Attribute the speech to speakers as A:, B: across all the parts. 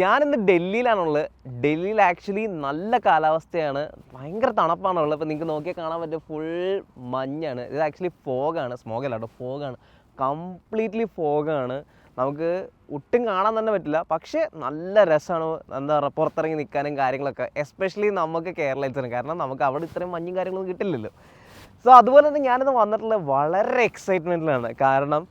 A: ഞാനിന്ന് ഡൽഹിയിലാണുള്ളത്. ഡൽഹിയിൽ ആക്ച്വലി നല്ല കാലാവസ്ഥയാണ്, ഭയങ്കര തണുപ്പാണുള്ളത്. ഇപ്പോൾ നിങ്ങൾക്ക് നോക്കിയാൽ കാണാൻ പറ്റും, ഫുൾ മഞ്ഞാണ്. ഇത് ആക്ച്വലി ഫോഗാണ്, സ്മോഗല്ല കേട്ടോ, ഫോഗാണ്, കംപ്ലീറ്റ്ലി ഫോഗാണ്. നമുക്ക് ഒട്ടും കാണാൻ തന്നെ പറ്റില്ല, പക്ഷേ നല്ല രസമാണ്. എന്താ പറയുക, പുറത്തിറങ്ങി നിൽക്കാനും കാര്യങ്ങളൊക്കെ, എസ്പെഷ്യലി നമുക്ക് കേരളത്തിലാണ്, കാരണം നമുക്ക് അവിടെ ഇത്രയും മഞ്ഞും കാര്യങ്ങളൊന്നും കിട്ടില്ലല്ലോ. സോ അതുപോലെ തന്നെ ഞാനിത് വന്നിട്ടുള്ളത് വളരെ എക്സൈറ്റ്മെൻറ്റിലാണ്. കാരണം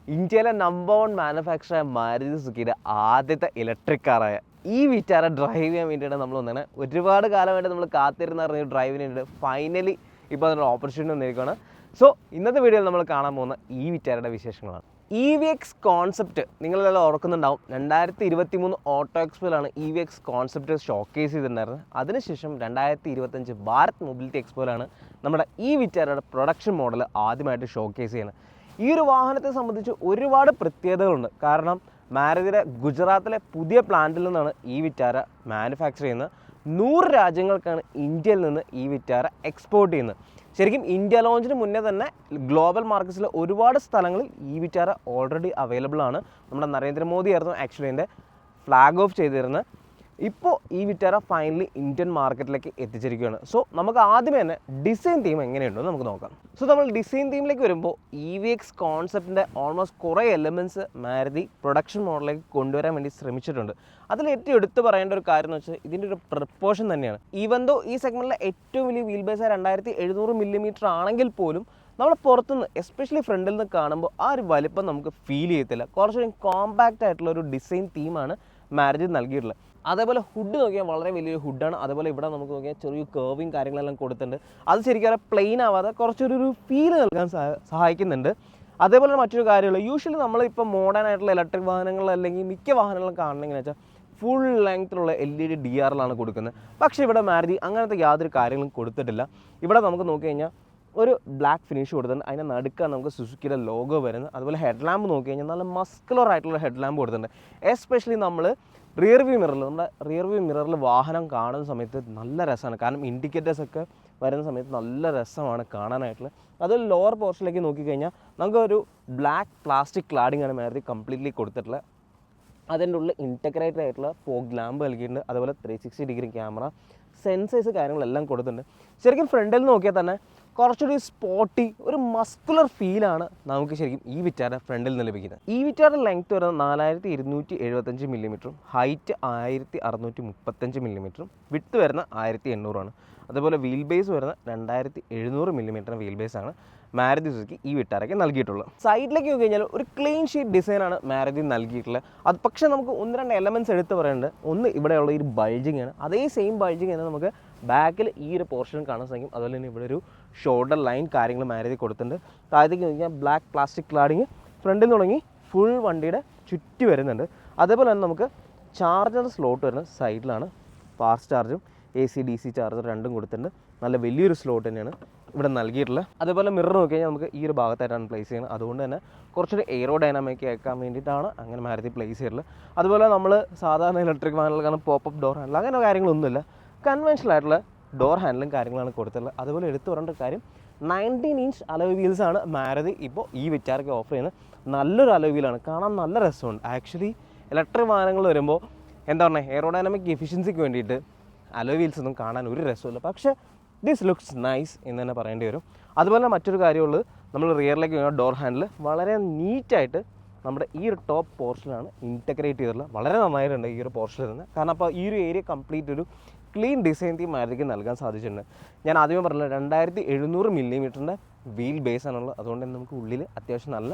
A: ഇന്ത്യയിലെ നമ്പർ 1 മാനുഫാക്ചറായ മാരുതി സുസുക്കിയുടെ ആദ്യത്തെ ഇലക്ട്രിക് കാറായ ഈ വിറ്റാര ഡ്രൈവ് ചെയ്യാൻ വേണ്ടിയിട്ട് നമ്മൾ വന്നതാണ്. ഒരുപാട് കാലമായിട്ട് നമ്മൾ കാത്തിരുന്ന് പറഞ്ഞ ഡ്രൈവിന് വേണ്ടിയിട്ട് ഫൈനലി ഇപ്പോൾ അതിനൊരു ഓപ്പർച്യൂണിറ്റി വന്നിരിക്കുകയാണ്. സോ ഇന്നത്തെ വീഡിയോയിൽ നമ്മൾ കാണാൻ പോകുന്ന ഈ വിറ്റാരയുടെ വിശേഷങ്ങളാണ്. EVX കോൺസെപ്റ്റ് നിങ്ങളെല്ലാം ഓർക്കുന്നുണ്ടാവും. 2023 ഓട്ടോ എക്സ്പോയിലാണ് EVX കോൺസെപ്റ്റ് ഷോക്കേസ് ചെയ്തിട്ടുണ്ടായിരുന്നത്. അതിനുശേഷം 2025 ഭാരത് മൊബിലിറ്റി എക്സ്പോയിലാണ് നമ്മുടെ ഈ വിറ്റാരയുടെ പ്രൊഡക്ഷൻ മോഡൽ ആദ്യമായിട്ട് ഷോക്കേസ് ചെയ്യുന്നത്. ഈ ഒരു വാഹനത്തെ സംബന്ധിച്ച് ഒരുപാട് പ്രത്യേകതകളുണ്ട്. കാരണം മാരുതിയുടെ ഗുജറാത്തിലെ പുതിയ പ്ലാന്റിൽ നിന്നാണ് ഈ വിറ്റാര മാനുഫാക്ചർ ചെയ്യുന്നത്. 100 രാജ്യങ്ങൾക്കാണ് ഇന്ത്യയിൽ നിന്ന് ഈ വിറ്റാര എക്സ്പോർട്ട് ചെയ്യുന്നത്. ശരിക്കും ഇന്ത്യ ലോഞ്ചിന് മുന്നേ തന്നെ ഗ്ലോബൽ മാർക്കറ്റ്സിലെ ഒരുപാട് സ്ഥലങ്ങളിൽ ഈ വിറ്റാര ഓൾറെഡി അവൈലബിൾ ആണ്. നമ്മുടെ നരേന്ദ്രമോദി ആയിരുന്നു ആക്ച്വലി ഇതിൻ്റെ ഫ്ലാഗ് ഓഫ് ചെയ്തിരുന്നത്. ഇപ്പോൾ ഈ വിറ്റാര ഫൈനലി ഇന്ത്യൻ മാർക്കറ്റിലേക്ക് എത്തിച്ചിരിക്കുകയാണ്. സോ നമുക്ക് ആദ്യമേ തന്നെ ഡിസൈൻ തീം എങ്ങനെയുണ്ടോ നമുക്ക് നോക്കാം. സോ നമ്മൾ ഡിസൈൻ തീമിലേക്ക് വരുമ്പോൾ EVX കോൺസെപ്റ്റിൻ്റെ ഓൾമോസ്റ്റ് കുറേ എലമെൻറ്റ്സ് മാരുതി പ്രൊഡക്ഷൻ മോഡലിലേക്ക് കൊണ്ടുവരാൻ വേണ്ടി ശ്രമിച്ചിട്ടുണ്ട്. അതിൽ ഏറ്റവും എടുത്ത് പറയേണ്ട ഒരു കാര്യം എന്ന് വെച്ചാൽ ഇതിൻ്റെ ഒരു പ്രപ്പോർഷൻ തന്നെയാണ്. ഈവൻ ദോ ഈ സെഗ്മെൻറ്റിലെ ഏറ്റവും വലിയ വീൽ ബേസ് 2700 മില്ലിമീറ്റർ ആണെങ്കിൽ പോലും നമ്മൾ പുറത്തുനിന്ന് എസ്പെഷ്യലി ഫ്രണ്ടിൽ നിന്ന് കാണുമ്പോൾ ആ ഒരു വലിപ്പം നമുക്ക് ഫീൽ ചെയ്യത്തില്ല. കുറച്ചുകൂടി കോമ്പാക്റ്റ് ആയിട്ടുള്ള ഒരു ഡിസൈൻ തീമാണ് മാരുതി നൽകിയിട്ടുള്ളത്. അതേപോലെ ഹുഡ് നോക്കിയാൽ വളരെ വലിയൊരു ഹുഡാണ്. അതേപോലെ ഇവിടെ നമുക്ക് നോക്കിയാൽ ചെറിയ കർവിങ് കാര്യങ്ങളെല്ലാം കൊടുത്തിട്ടുണ്ട്. അത് ശരിക്കും പ്ലെയിൻ ആവാതെ കുറച്ചൊരു ഫീൽ നൽകാൻ സഹായിക്കുന്നുണ്ട്. അതേപോലെ മറ്റൊരു കാര്യമുള്ള, യൂഷ്വലി നമ്മളിപ്പോൾ മോഡേൺ ആയിട്ടുള്ള ഇലക്ട്രിക് വാഹനങ്ങൾ അല്ലെങ്കിൽ മിക്ക വാഹനങ്ങളും കാണണമെന്ന് വെച്ചാൽ ഫുൾ ലെങ്ത്തിലുള്ള LED DRLാണ് കൊടുക്കുന്നത്. പക്ഷേ ഇവിടെ മാരുതി അങ്ങനത്തെ യാതൊരു കാര്യങ്ങളും കൊടുത്തിട്ടില്ല. ഇവിടെ നമുക്ക് നോക്കി കഴിഞ്ഞാൽ ഒരു ബ്ലാക്ക് ഫിനിഷ് കൊടുത്തിട്ടുണ്ട്. അതിൻ്റെ നടുക്കാണ് നമുക്ക് സുസുക്കിയുടെ ലോഗോ വരുന്നത്. അതുപോലെ ഹെഡ് ലാമ്പ് നോക്കി കഴിഞ്ഞാൽ നല്ല മസ്കുലർ ആയിട്ടുള്ള ഹെഡ് ലാമ്പ് കൊടുത്തിട്ടുണ്ട്. എസ്പെഷ്യലി നമ്മൾ റിയർ വ്യൂ മിററിൽ വാഹനം കാണുന്ന സമയത്ത് നല്ല രസമാണ്. കാരണം ഇൻഡിക്കേറ്റേഴ്സൊക്കെ വരുന്ന സമയത്ത് നല്ല രസമാണ് കാണാനായിട്ടുള്ള. അത് ലോവർ പോർഷനിലേക്ക് നോക്കിക്കഴിഞ്ഞാൽ നമുക്കൊരു ബ്ലാക്ക് പ്ലാസ്റ്റിക് ക്ലാഡിംഗ് ആണ് മാരുതി കംപ്ലീറ്റ്ലി കൊടുത്തിട്ടുള്ളത്. അതിൻ്റെ ഉള്ളിൽ ഇൻറ്റഗ്രേറ്റഡ് ആയിട്ടുള്ള ഫോഗ് ലാമ്പ് നൽകിയിട്ടുണ്ട്. അതുപോലെ 360 ഡിഗ്രി ക്യാമറ, സെൻസേഴ്സ് കാര്യങ്ങളെല്ലാം കൊടുത്തിട്ടുണ്ട്. ശരിക്കും ഫ്രണ്ടിൽ നോക്കിയാൽ തന്നെ കുറച്ചൊരു സ്പോട്ടി, ഒരു മസ്കുലർ ഫീലാണ് നമുക്ക് ശരിക്കും ഈ വിറ്റാര ഫ്രണ്ടിൽ നിന്ന് ലഭിക്കുന്നത്. ഈ വിറ്റാരുടെ ലെങ്ത് വരുന്നത് 4275 മില്ലിമീറ്ററും ഹൈറ്റ് 1635 മില്ലിമീറ്ററും വിഡ്ത്ത് വരുന്ന 1800 അതുപോലെ വീൽ ബേസ് വരുന്ന 2700 മില്ലിമീറ്റർ വീൽ ബേസാണ് മാരുതി സുസുക്കി ഈ വിറ്റാരയ്ക്ക് നൽകിയിട്ടുള്ളത്. സൈഡിലേക്ക് നോക്കി കഴിഞ്ഞാൽ ഒരു ക്ലീൻ ഷീറ്റ് ഡിസൈനാണ് മാരുതി നൽകിയിട്ടുള്ളത്. അത് പക്ഷേ നമുക്ക് 1-2 എലമെൻറ്റ്സ് എടുത്ത് പറയുന്നുണ്ട്. ഒന്ന് ഇവിടെയുള്ള ഈ ബൾജിങ് ആണ്. അതേ സെയിം ബൾജിങ് തന്നെ നമുക്ക് ബാക്കിൽ ഈ ഒരു പോർഷൻ കാണാൻ സാധിക്കും. അതുപോലെ തന്നെ ഇവിടെ ഒരു ഷോൾഡർ ലൈൻ കാര്യങ്ങൾ മാരുതി കൊടുത്തിട്ടുണ്ട്. താഴത്തേക്ക് നോക്കിയാൽ ബ്ലാക്ക് പ്ലാസ്റ്റിക് ക്ലാഡിങ് ഫ്രണ്ടിൽ തുടങ്ങി ഫുൾ വണ്ടിയുടെ ചുറ്റി വരുന്നുണ്ട്. അതേപോലെ തന്നെ നമുക്ക് ചാർജർ സ്ലോട്ട് വരുന്നത് സൈഡിലാണ്. ഫാസ്റ്റ് ചാർജും AC DC ചാർജർ രണ്ടും കൊടുത്തിട്ടുണ്ട്. നല്ല വലിയൊരു സ്ലോട്ട് തന്നെയാണ് ഇവിടെ നൽകിയിട്ടുള്ളത്. അതേപോലെ മിറർ നോക്കി കഴിഞ്ഞാൽ നമുക്ക് ഈ ഒരു ഭാഗത്തായിട്ടാണ് പ്ലേസ് ചെയ്യുന്നത്. അതുകൊണ്ട് തന്നെ കുറച്ചൊരു എയറോ ഡൈനാമിക് ആക്കാൻ വേണ്ടിയിട്ടാണ് അങ്ങനെ മാരുതി പ്ലേസ് ചെയ്തിട്ടുള്ളത്. അതുപോലെ നമ്മൾ സാധാരണ ഇലക്ട്രിക് വാഹനങ്ങൾക്കാണ് പോപ്പപ്പ് ഡോർ ഹാൻഡിൽ, അങ്ങനെ കാര്യങ്ങളൊന്നുമില്ല. കൺവെൻഷണൽ ആയിട്ടുള്ള ഡോർ ഹാൻഡിലും കാര്യങ്ങളാണ് കൊടുത്തിട്ടുള്ളത്. അതുപോലെ എടുത്തു പറയേണ്ട കാര്യം 19 ഇഞ്ച് അലോയ് വീൽസാണ് മാരുതി ഇപ്പോൾ ഈ വിറ്റാരയ്ക്ക് ഓഫർ ചെയ്യുന്നത്. നല്ലൊരു അലോയ് വീലാണ്, കാണാൻ നല്ല രസമുണ്ട്. ആക്ച്വലി ഇലക്ട്രിക് വാഹനങ്ങൾ വരുമ്പോൾ എന്താ പറയുക, എയറോഡൈനാമിക് എഫിഷ്യൻസിക്ക് വേണ്ടിയിട്ട് അലോയ് വീൽസ് ഒന്നും കാണാൻ ഒരു രസമില്ല. പക്ഷേ ദിസ് ലുക്സ് നൈസ് എന്ന് തന്നെ പറയേണ്ടി വരും. അതുപോലെ മറ്റൊരു കാര്യമുള്ളത്, നമ്മൾ റിയറിലേക്ക് വരുന്ന ഡോർ ഹാൻഡിൽ വളരെ നീറ്റായിട്ട് നമ്മുടെ ഈ ഒരു ടോപ്പ് പോർഷനാണ് ഇൻറ്റഗ്രേറ്റ് ചെയ്തിട്ടുള്ളത്. വളരെ നന്നായിട്ടുണ്ട് ഈ ഒരു പോർഷനിൽ നിന്ന്. കാരണം അപ്പോൾ ഈ ഒരു ഏരിയ കംപ്ലീറ്റ് ഒരു ക്ലീൻ ഡിസൈൻ തീം മാരുതിക്ക് നൽകാൻ സാധിച്ചിട്ടുണ്ട്. ഞാൻ ആദ്യമേ പറഞ്ഞില്ല, 2700 മില്ലിമീറ്ററിൻ്റെ വീൽ ബേസ് ആണുള്ളത്. അതുകൊണ്ട് തന്നെ നമുക്ക് ഉള്ളിൽ അത്യാവശ്യം നല്ല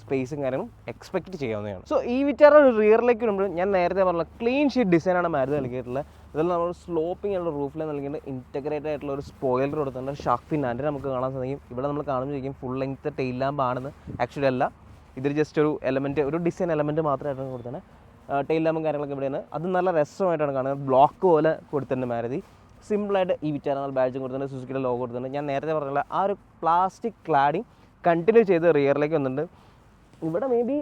A: സ്പേസും കാര്യങ്ങളും എക്സ്പെക്റ്റ് ചെയ്യാവുന്നതാണ്. സോ ഈ വിറ്റാര റിയറിലേക്ക് വരുമ്പോൾ ഞാൻ നേരത്തെ പറഞ്ഞ ക്ലീൻ ഷീറ്റ് ഡിസൈനാണ് മാരുതി നൽകിയിട്ടുള്ളത്. അതിൽ നമ്മൾ സ്ലോപ്പിംഗ് ഉള്ള റൂഫിൽ നൽകിയിട്ട് ഇൻറ്റഗ്രേറ്റഡ് ആയിട്ടുള്ള ഒരു സ്പോയിലർ കൊടുത്തിട്ടുണ്ട്. ഷാർക്ക് ഫിൻ ആൻഡ് നമുക്ക് കാണാൻ സാധിക്കും. ഇവിടെ നമ്മൾ കാണുമ്പോഴേക്കും ഫുൾ ലെങ്ത്ത് ടെയിൽ ലാമ്പ് ആണെന്ന് ആക്ച്വലി അല്ല, ഇതൊരു ജസ്റ്റ് ഒരു എലമെൻറ്റ്, ഒരു ഡിസൈൻ എലമെൻറ്റ് മാത്രമായിട്ടാണ് കൊടുത്തത്. ടെയിൽ ലാമ്പും കാര്യങ്ങളൊക്കെ ഇവിടെയാണ്. അത് നല്ല രസമായിട്ടാണ് കാണുന്നത്. ബ്ലോക്ക് പോലെ കൊടുത്തിട്ടുണ്ട് മാരുതി. സിമ്പിളായിട്ട് ഈ വിറ്റാര ബാഡ്ജും കൊടുത്തിട്ടുണ്ട്, സുസുക്കിയുടെ ലോഗോ കൊടുത്തിട്ടുണ്ട്. ഞാൻ നേരത്തെ പറഞ്ഞില്ല, ആ ഒരു പ്ലാസ്റ്റിക് ക്ലാഡിങ് കണ്ടിന്യൂ ചെയ്ത് റിയറിലേക്ക് വന്നിട്ടുണ്ട്. ഇവിടെ മേ ബി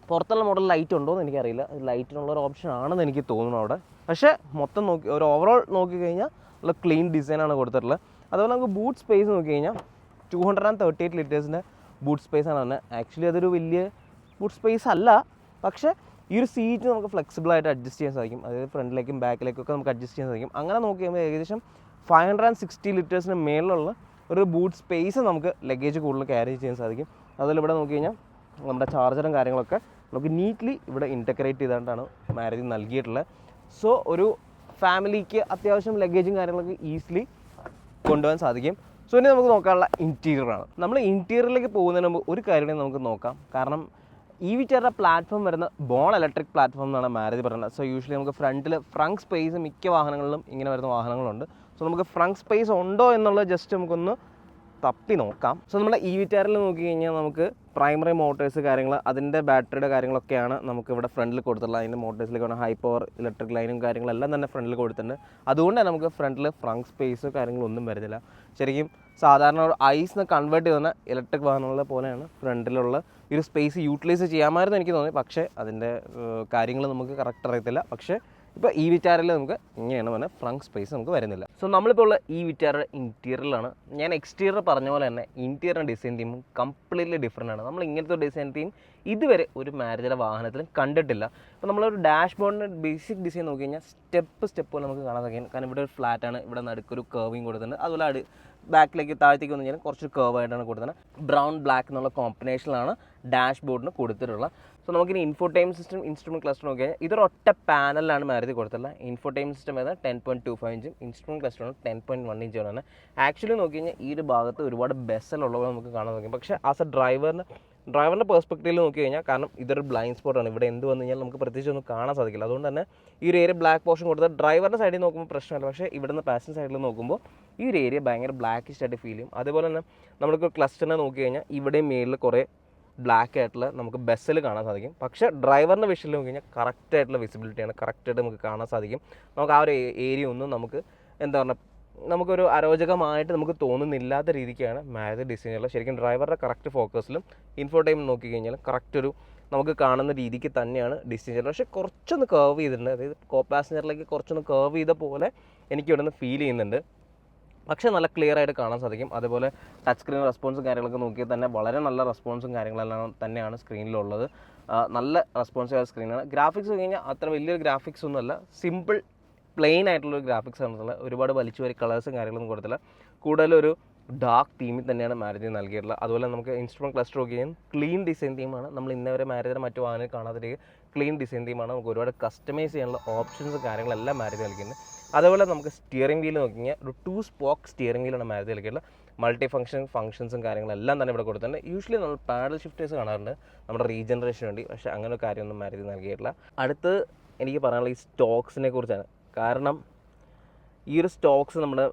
A: പുറത്തുള്ള മോഡൽ ലൈറ്റ് ഉണ്ടോ എന്ന് എനിക്കറിയില്ല. ലൈറ്റിനുള്ളൊരു ഓപ്ഷൻ ആണെന്ന് എനിക്ക് തോന്നുന്നു അവിടെ. പക്ഷേ മൊത്തം നോക്കി ഒരു ഓവറോൾ നോക്കിക്കഴിഞ്ഞാൽ നല്ല ക്ലീൻ ഡിസൈനാണ് കൊടുത്തിട്ടുള്ളത്. അതുപോലെ നമുക്ക് ബൂട്ട് സ്പേസ് നോക്കി കഴിഞ്ഞാൽ 238 ലിറ്റേഴ്സിൻ്റെ ബൂട്ട് സ്പേസാണ് തന്നെ. ആക്ച്വലി അതൊരു വലിയ ബൂട്ട് സ്പേസ് അല്ല, പക്ഷേ ഈ ഒരു സീറ്റ് നമുക്ക് ഫ്ലെക്സിബിളായിട്ട് അഡ്ജസ്റ്റ് ചെയ്യാൻ സാധിക്കും, അതായത് ഫ്രണ്ടിലേക്കും ബാക്കിലേക്കും ഒക്കെ നമുക്ക് അഡ്ജസ്റ്റ് ചെയ്യാൻ സാധിക്കും. അങ്ങനെ നോക്കി കഴിയുമ്പോൾ ഏകദേശം 560 ലിറ്റേഴ്സിന് മേളിലുള്ള ഒരു ബൂട്ട് സ്പേസ് നമുക്ക് ലഗേജ് കൂടുതൽ ക്യാരി ചെയ്യാൻ സാധിക്കും. അതുപോലെ ഇവിടെ നോക്കി കഴിഞ്ഞാൽ നമ്മുടെ ചാർജറും കാര്യങ്ങളൊക്കെ നമുക്ക് നീറ്റ്ലി ഇവിടെ ഇൻറ്റഗ്രേറ്റ് ചെയ്തുകൊണ്ടാണ് മാരുതി നൽകിയിട്ടുള്ളത്. സോ ഒരു ഫാമിലിക്ക് അത്യാവശ്യം ലഗേജും കാര്യങ്ങളൊക്കെ ഈസിലി കൊണ്ടുപോകാൻ സാധിക്കും. സോ ഇനി നമുക്ക് നോക്കാനുള്ള ഇൻറ്റീരിയറാണ്. നമ്മൾ ഇൻറ്റീരിയറിലേക്ക് പോകുന്നതിന് മുമ്പ് ഒരു കാര്യം നമുക്ക് നോക്കാം. കാരണം വിറ്റാറിൻ്റെ പ്ലാറ്റ്ഫോം വരുന്ന ബോൺ ഇലക്ട്രിക് പ്ലാറ്റ്ഫോം എന്നാണ് മാരുതി പറയുന്നത്. സോ യൂഷ്വലി നമുക്ക് ഫ്രണ്ട് സ്പേസ് മിക്ക വാഹനങ്ങളിലും ഇങ്ങനെ വരുന്ന വാഹനങ്ങളുണ്ട്. സോ നമുക്ക് ഫ്രണ്ട് സ്പേസ് ഉണ്ടോ എന്നുള്ളത് ജസ്റ്റ് നമുക്കൊന്ന് തപ്പി നോക്കാം. സോ നമ്മുടെ വിറ്റാറിൽ നോക്കി കഴിഞ്ഞാൽ നമുക്ക് പ്രൈമറി മോട്ടേഴ്സ് കാര്യങ്ങൾ, അതിൻ്റെ ബാറ്ററിയുടെ കാര്യങ്ങളൊക്കെയാണ് നമുക്ക് ഇവിടെ ഫ്രണ്ടിൽ കൊടുത്തിട്ടുള്ളത്. അതിൻ്റെ മോട്ടേഴ്സിലേക്ക് വേണം ഹൈ പവർ ഇലക്ട്രിക് ലൈനും കാര്യങ്ങളെല്ലാം തന്നെ ഫ്രണ്ടിൽ കൊടുത്തിട്ടുണ്ട്. അതുകൊണ്ട് തന്നെ നമുക്ക് ഫ്രണ്ട് സ്പേസോ കാര്യങ്ങളൊന്നും വരുന്നില്ല. ശരിക്കും സാധാരണ ഒരു ഐസിന് കൺവേർട്ട് ചെയ്യുന്ന ഇലക്ട്രിക് വാഹനങ്ങളെ പോലെയാണ് ഫ്രണ്ടിലുള്ള ഈ ഒരു സ്പേസ് യൂട്ടിലൈസ് ചെയ്യാമായിരുന്നു എനിക്ക് തോന്നി. പക്ഷേ അതിൻ്റെ കാര്യങ്ങൾ നമുക്ക് കറക്റ്റ് അറിയത്തില്ല. പക്ഷേ ഇപ്പോൾ വിറ്റാറിൽ നമുക്ക് ഇങ്ങനെയാണ് പറഞ്ഞാൽ ഫ്രണ്ട് സ്പേസ് നമുക്ക് വരുന്നില്ല. സോ നമ്മളിപ്പോൾ ഉള്ള വിറ്റാറിൻ്റെ ഇൻറ്റീരിയറിലാണ്. ഞാൻ എക്സ്റ്റീരിയർ പറഞ്ഞ പോലെ തന്നെ ഇൻറ്റീരിയർ ഡിസൈൻ തീമും കംപ്ലീറ്റ്ലി ഡിഫറെൻ്റ് ആണ്. നമ്മൾ ഇങ്ങനത്തെ ഡിസൈൻ തീം ഇതുവരെ ഒരു മാരുതിയുടെ വാഹനത്തിലും കണ്ടിട്ടില്ല. ഇപ്പോൾ നമ്മളൊരു ഡാഷ് ബോർഡിൻ്റെ ബേസിക് ഡിസൈൻ നോക്കി കഴിഞ്ഞാൽ സ്റ്റെപ്പ് പോലെ നമുക്ക് കാണാൻ സാധിക്കും. കാരണം ഇവിടെ ഒരു ഫ്ലാറ്റാണ്, ഇവിടെ നടുക്കൊരു കർവിങ് കൊടുത്തിട്ടുണ്ട്. അതുപോലെ ബാക്കിലേക്ക് താഴത്തേക്ക് വന്നു കഴിഞ്ഞാൽ കുറച്ച് കർവായിട്ടാണ് കൊടുത്തത്. ബ്രൗൺ ബ്ലാക്ക് എന്നുള്ള കോമ്പിനേഷനിലാണ് ഡാഷ് ബോർഡിന് കൊടുത്തിട്ടുള്ളത്. സോ നമുക്കിനി ഇൻഫോടൈം സിസ്റ്റം ഇൻസ്ട്രുമെൻറ്റ് ക്ലസ്റ്റർ നോക്കി കഴിഞ്ഞാൽ ഇതൊരു ഒറ്റ പാനലിലാണ് മാരുതി കൊടുത്തിട്ടുള്ളത്. ഇൻഫോടൈം സിസ്റ്റം ഏതാ 10.25 ഇഞ്ചും ഇൻസ്ട്രുമെൻറ്റ് ക്ലസ്റ്ററാണ് 10.1 ഇഞ്ചാണ്. ആക്ച്വലി നോക്കി കഴിഞ്ഞാൽ ഈ ഒരു ഭാഗത്ത് ഒരുപാട് ബെസലുള്ളത് നമുക്ക് കാണാൻ സാധിക്കും. പക്ഷേ ആസ് എ ഡ്രൈവറിൻ്റെ പെർസ്പെക്റ്റീവിൽ നോക്കി കഴിഞ്ഞാൽ, കാരണം ഇതൊരു ബ്ലൈൻഡ് സ്പോട്ടാണ്, ഇവിടെ എന്ത് വന്നു കഴിഞ്ഞാൽ നമുക്ക് പ്രത്യേകിച്ച് ഒന്നും കാണാൻ സാധിക്കില്ല. അതുകൊണ്ട് തന്നെ ഈ ഒരു ഏരിയ ബ്ലാക്ക് പോർഷൻ കൊടുത്താൽ ഡ്രൈവറിൻ്റെ സൈഡിൽ നോക്കുമ്പോൾ പ്രശ്നമല്ല. പക്ഷേ ഇവിടുന്ന് പാസഞ്ചർ സൈഡിൽ നോക്കുമ്പോൾ ഈ ഒരു ഏരിയ ഭയങ്കര ബ്ലാക്കിഷ് ആയിട്ട് ഫീൽ ചെയ്യും. അതുപോലെ തന്നെ നമ്മൾക്ക് ക്ലസ്റ്ററിനെ നോക്കി കഴിഞ്ഞാൽ ഇവിടെ മേളിൽ കുറേ ബ്ലാക്ക് ആയിട്ടുള്ള നമുക്ക് ബസ്സിൽ കാണാൻ സാധിക്കും. പക്ഷേ ഡ്രൈവറിൻ്റെ വിഷയിൽ നോക്കി കഴിഞ്ഞാൽ കറക്റ്റായിട്ടുള്ള വിസിബിലിറ്റിയാണ്, കറക്റ്റായിട്ട് നമുക്ക് കാണാൻ സാധിക്കും. നമുക്ക് ആ ഒരു ഏരിയ ഒന്നും നമുക്ക് എന്താ പറയുക, നമുക്കൊരു അരോചകമായിട്ട് നമുക്ക് തോന്നുന്നില്ലാത്ത രീതിക്കാണ് മാരുതി ഡിസൈൻ ചെയ്യുന്നത്. ശരിക്കും ഡ്രൈവറുടെ കറക്റ്റ് ഫോക്കസിലും ഇൻഫോടൈം നോക്കി കഴിഞ്ഞാൽ കറക്റ്റ് ഒരു നമുക്ക് കാണുന്ന രീതിക്ക് തന്നെയാണ് ഡിസൈൻ ചെയ്യുന്നത്. പക്ഷേ കുറച്ചൊന്ന് കർവ് ചെയ്തിട്ടുണ്ട്, അതായത് കോ പാസഞ്ചറിലേക്ക് കുറച്ചൊന്ന് കർവ് ചെയ്ത പോലെ എനിക്ക് ഇവിടെ നിന്ന് ഫീൽ ചെയ്യുന്നുണ്ട്. പക്ഷേ നല്ല ക്ലിയർ ആയിട്ട് കാണാൻ സാധിക്കും. അതുപോലെ ടച്ച് സ്ക്രീൻ റെസ്പോൺസും കാര്യങ്ങളൊക്കെ നോക്കിയാൽ തന്നെ വളരെ നല്ല റെസ്പോൺസും കാര്യങ്ങളെല്ലാം തന്നെയാണ് സ്ക്രീനിലുള്ളത്. നല്ല റെസ്പോൺസീവ് ആയ സ്ക്രീനാണ്. ഗ്രാഫിക്സ് കഴിഞ്ഞാൽ അത്ര വലിയൊരു ഗ്രാഫിക്സ് ഒന്നുമല്ല, സിമ്പിൾ പ്ലെയിൻ ആയിട്ടുള്ളൊരു ഗ്രാഫിക്സ് ആണെന്നുള്ള ഒരുപാട് വലിച്ചു വരി കളേഴ്സും കാര്യങ്ങളൊന്നും കൊടുത്തില്ല. കൂടുതലൊരു ഡാർക്ക് തീമിൽ തന്നെയാണ് മാരുതി നൽകിയിട്ടുള്ളത്. അതുപോലെ നമുക്ക് ഇൻസ്ട്രുമെൻറ്റ് ക്ലസ്റ്റർ നോക്കിയാൽ ക്ലീൻ ഡിസൈൻ തീമാണ്. നമ്മൾ ഇന്നവരെ മാരുതിയുടെ മറ്റു വാഹനം കാണാത്ത ക്ലീൻ ഡിസൈൻ തീമാണ്. നമുക്ക് ഒരുപാട് കസ്റ്റമൈസ് ചെയ്യാനുള്ള ഓപ്ഷൻസ് കാര്യങ്ങളെല്ലാം മാരുതി നൽകിയിട്ടുണ്ട്. അതുപോലെ നമുക്ക് സ്റ്റിയറിംഗ് വീൽ നോക്കി കഴിഞ്ഞാൽ ഒരു 2 സ്പോക്ക് സ്റ്റിയറിംഗ് വീലാണ് മാരുതി നൽകിയിട്ടുള്ളത്. മൾട്ടി ഫംഗ്ഷൻസും കാര്യങ്ങളെല്ലാം തന്നെ ഇവിടെ കൊടുത്തിട്ടുണ്ട്. യൂഷ്വലി നമ്മൾ പാഡൽ ഷിഫ്റ്റേഴ്സ് കാണാറുണ്ട് നമ്മുടെ റീജനറേഷന് വേണ്ടി, പക്ഷേ അങ്ങനെ ഒരു കാര്യമൊന്നും മാരുതി നൽകിയിട്ടില്ല. അടുത്ത് എനിക്ക് പറയാനുള്ള ഈ സ്റ്റോക്സിനെ കുറിച്ചാണ്. കാരണം ഈ ഒരു സ്റ്റോക്സ് നമ്മുടെ